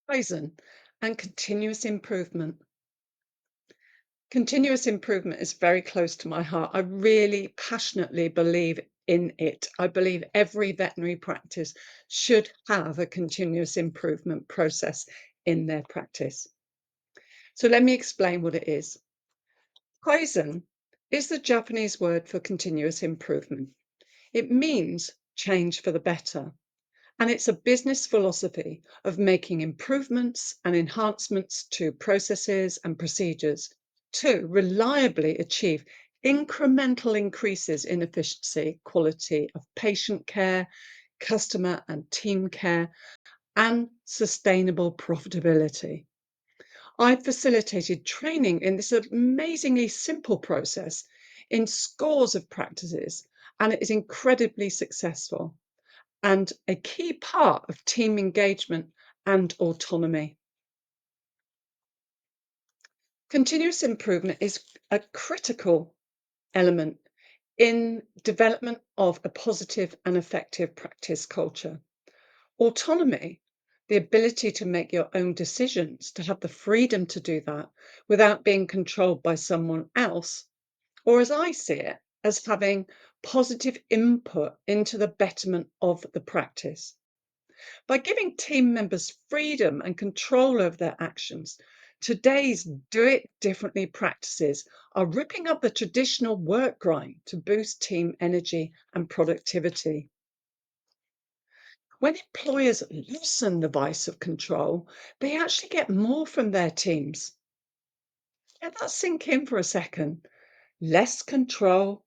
Kaizen and continuous improvement. Continuous improvement is very close to my heart. I really passionately believe in it. I believe every veterinary practice should have a continuous improvement process in their practice. So let me explain what it is. Kaizen is the Japanese word for continuous improvement. It means change for the better. And it's a business philosophy of making improvements and enhancements to processes and procedures to reliably achieve incremental increases in efficiency, quality of patient care, customer and team care, and sustainable profitability. I've facilitated training in this amazingly simple process in scores of practices, and it is incredibly successful and a key part of team engagement and autonomy. Continuous improvement is a critical element in development of a positive and effective practice culture. Autonomy, the ability to make your own decisions, to have the freedom to do that without being controlled by someone else, or as I see it, as having positive input into the betterment of the practice. By giving team members freedom and control over their actions, today's do it differently practices are ripping up the traditional work grind to boost team energy and productivity. When employers loosen the vice of control, they actually get more from their teams. Let that sink in for a second. Less control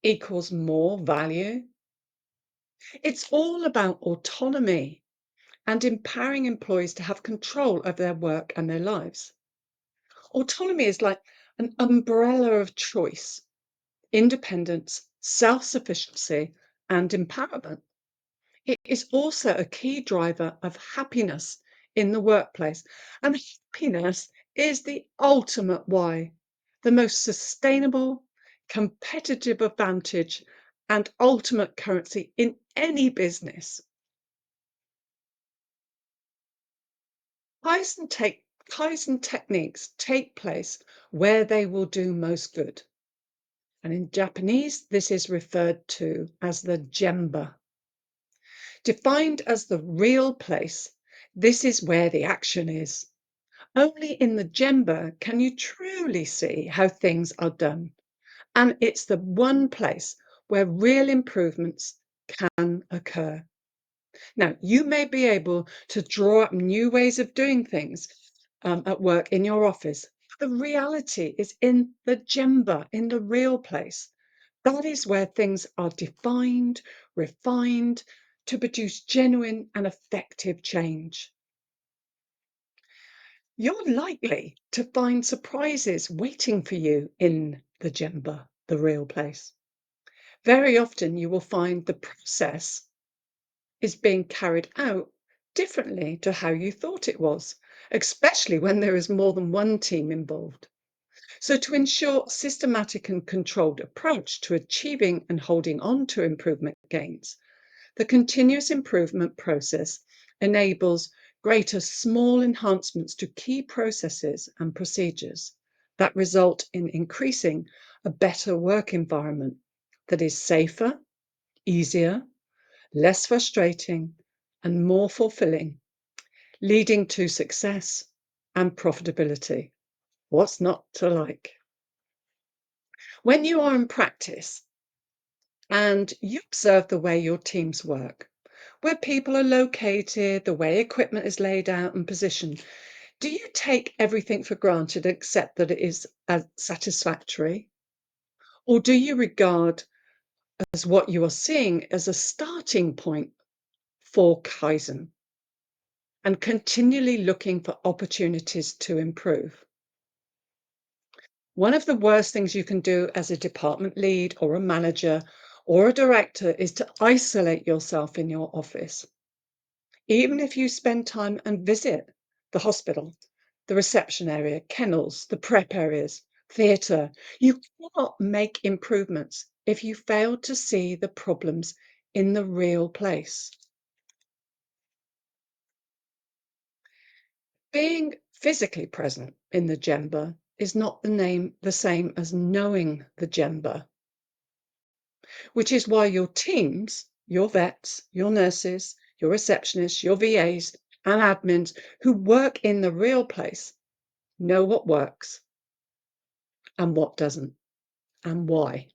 equals more value. It's all about autonomy and empowering employees to have control over their work and their lives. Autonomy is like an umbrella of choice, independence, self-sufficiency, and empowerment. It is also a key driver of happiness in the workplace. And happiness is the ultimate why, the most sustainable, competitive advantage, and ultimate currency in any business. Kaizen techniques take place where they will do most good. And in Japanese, this is referred to as the Gemba. Defined as the real place, this is where the action is. Only in the Gemba can you truly see how things are done. And it's the one place where real improvements can occur. Now, you may be able to draw up new ways of doing things at work in your office. The reality is in the Gemba, in the real place. That is where things are defined, refined to produce genuine and effective change. You're likely to find surprises waiting for you in the Gemba, the real place. Very often you will find the process is being carried out differently to how you thought it was, especially when there is more than one team involved. So to ensure a systematic and controlled approach to achieving and holding on to improvement gains, the continuous improvement process enables greater small enhancements to key processes and procedures that result in increasing a better work environment that is safer, easier, less frustrating, and more fulfilling, leading to success and profitability. What's not to like? When you are in practice and you observe the way your teams work, where people are located, the way equipment is laid out and positioned, do you take everything for granted and accept that it is satisfactory? Or do you regard as what you are seeing as a starting point for Kaizen and continually looking for opportunities to improve? One of the worst things you can do as a department lead or a manager or a director is to isolate yourself in your office. Even if you spend time and visit the hospital, the reception area, kennels, the prep areas, theatre, you cannot make improvements if you fail to see the problems in the real place. Being physically present in the Gemba is not the same as knowing the Gemba, which is why your teams, your vets, your nurses, your receptionists, your VAs and admins who work in the real place know what works and what doesn't and why.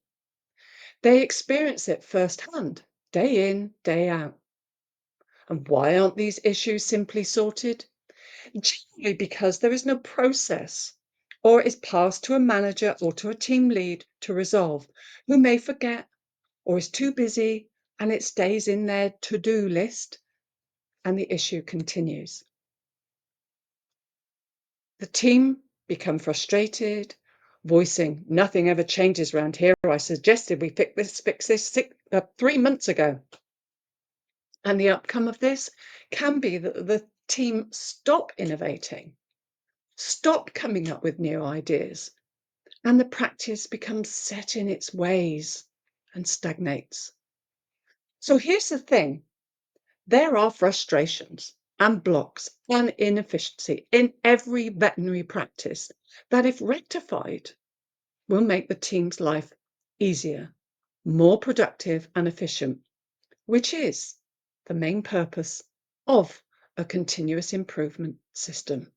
They experience it firsthand, day in, day out. And why aren't these issues simply sorted? Generally because there is no process, or it is passed to a manager or to a team lead to resolve, who may forget or is too busy, and it stays in their to-do list and the issue continues. The team become frustrated, voicing, "Nothing ever changes around here. I suggested we fix this 3 months ago." And the outcome of this can be that the team stop innovating, stop coming up with new ideas, and the practice becomes set in its ways and stagnates. So here's the thing. There are frustrations and blocks and inefficiency in every veterinary practice that, if rectified, will make the team's life easier, more productive and efficient, which is the main purpose of a continuous improvement system.